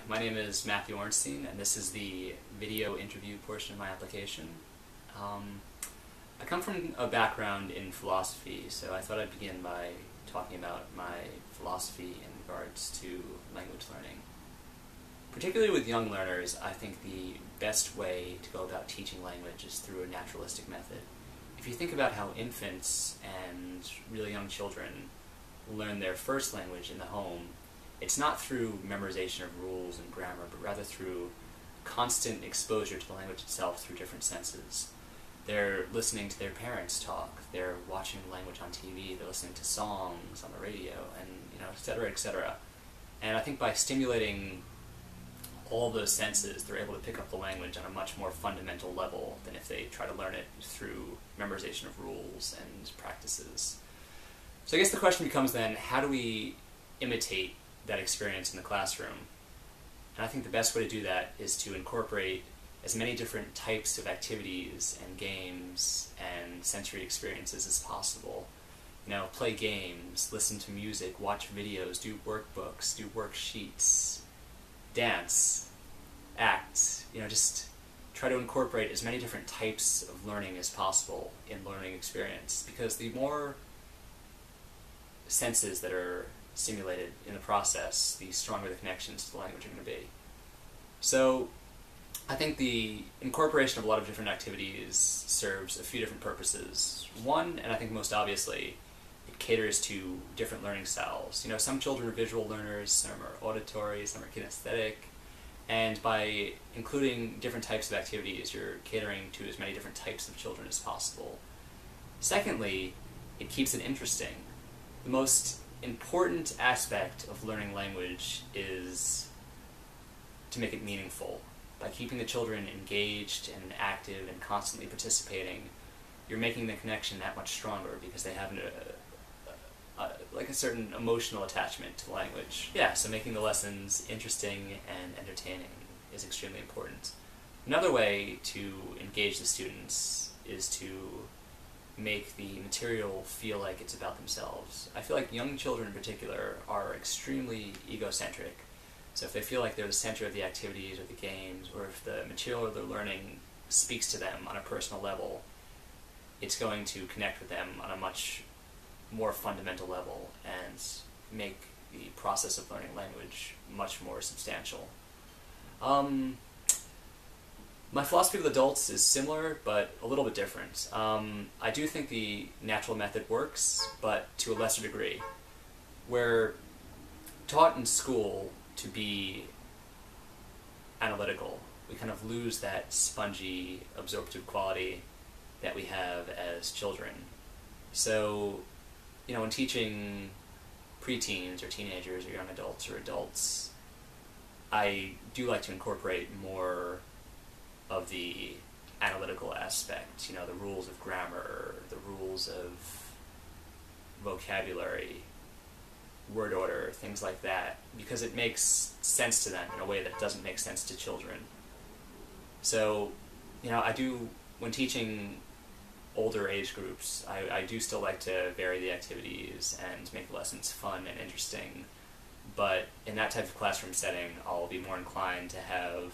my name is Matthew Orenstein, and this is the video interview portion of my application. I come from a background in philosophy, so I thought I'd begin by talking about my philosophy in regards to language learning. Particularly with young learners, I think the best way to go about teaching language is through a naturalistic method. If you think about how infants and really young children learn their first language in the home, it's not through memorization of rules and grammar, but rather through constant exposure to the language itself through different senses. They're listening to their parents talk, they're watching language on TV, they're listening to songs on the radio, and et cetera, et cetera. And I think by stimulating all those senses, they're able to pick up the language on a much more fundamental level than if they try to learn it through memorization of rules and practices. So I guess the question becomes then, how do we imitate that experience in the classroom? And I think the best way to do that is to incorporate as many different types of activities and games and sensory experiences as possible. Play games, listen to music, watch videos, do workbooks, do worksheets, dance, act, just try to incorporate as many different types of learning as possible in learning experience, because the more senses that are stimulated in the process, the stronger the connections to the language are going to be. So I think the incorporation of a lot of different activities serves a few different purposes. One, and I think most obviously, it caters to different learning styles. Some children are visual learners, some are auditory, some are kinesthetic, and by including different types of activities, you're catering to as many different types of children as possible. Secondly, it keeps it interesting. The most important aspect of learning language is to make it meaningful. By keeping the children engaged and active and constantly participating, you're making the connection that much stronger because they have a certain emotional attachment to the language. Yeah, so making the lessons interesting and entertaining is extremely important. Another way to engage the students is to make the material feel like it's about themselves. I feel like young children in particular are extremely egocentric. So if they feel like they're the center of the activities or the games, or if the material they're learning speaks to them on a personal level, it's going to connect with them on a much more fundamental level and make the process of learning language much more substantial. My philosophy with adults is similar, but a little bit different. I do think the natural method works, but to a lesser degree. We're taught in school to be analytical. We kind of lose that spongy, absorptive quality that we have as children. So, when teaching preteens or teenagers or young adults or adults, I do like to incorporate more of the analytical aspect, the rules of grammar, the rules of vocabulary, word order, things like that, because it makes sense to them in a way that doesn't make sense to children. So, I do, when teaching older age groups, I do still like to vary the activities and make the lessons fun and interesting, but in that type of classroom setting, I'll be more inclined to have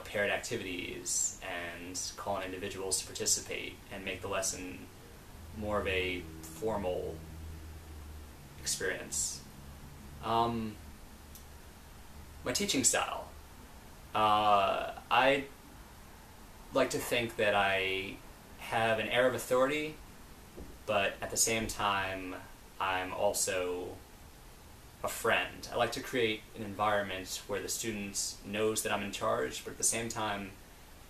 paired activities and call on individuals to participate and make the lesson more of a formal experience. My teaching style. I like to think that I have an air of authority, but at the same time, I'm also a friend. I like to create an environment where the student knows that I'm in charge, but at the same time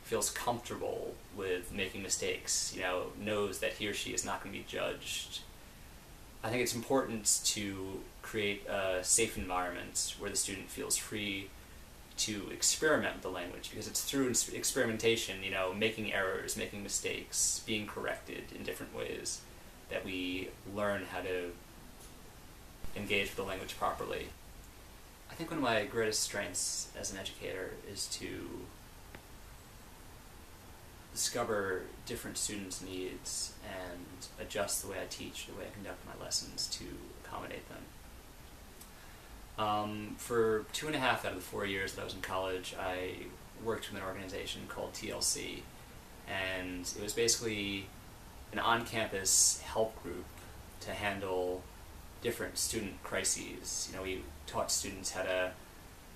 feels comfortable with making mistakes, knows that he or she is not going to be judged. I think it's important to create a safe environment where the student feels free to experiment with the language, because it's through experimentation, making errors, making mistakes, being corrected in different ways, that we learn how to engage with the language properly. I think one of my greatest strengths as an educator is to discover different students' needs and adjust the way I teach, the way I conduct my lessons to accommodate them. For 2.5 out of the 4 years that I was in college, I worked with an organization called TLC, and it was basically an on-campus help group to handle different student crises. You know, we taught students how to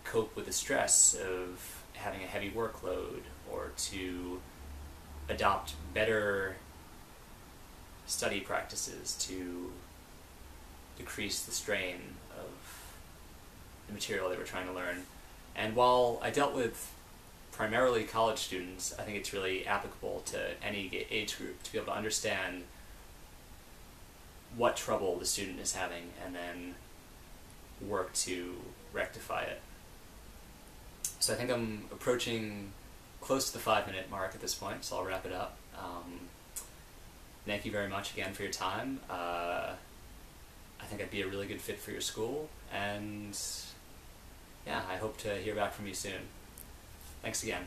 cope with the stress of having a heavy workload, or to adopt better study practices to decrease the strain of the material they were trying to learn. And while I dealt with primarily college students, I think it's really applicable to any age group to be able to understand what trouble the student is having and then work to rectify it. So I think I'm approaching close to the 5-minute mark at this point, so I'll wrap it up. Thank you very much again for your time. I think I'd be a really good fit for your school, and yeah, I hope to hear back from you soon. Thanks again.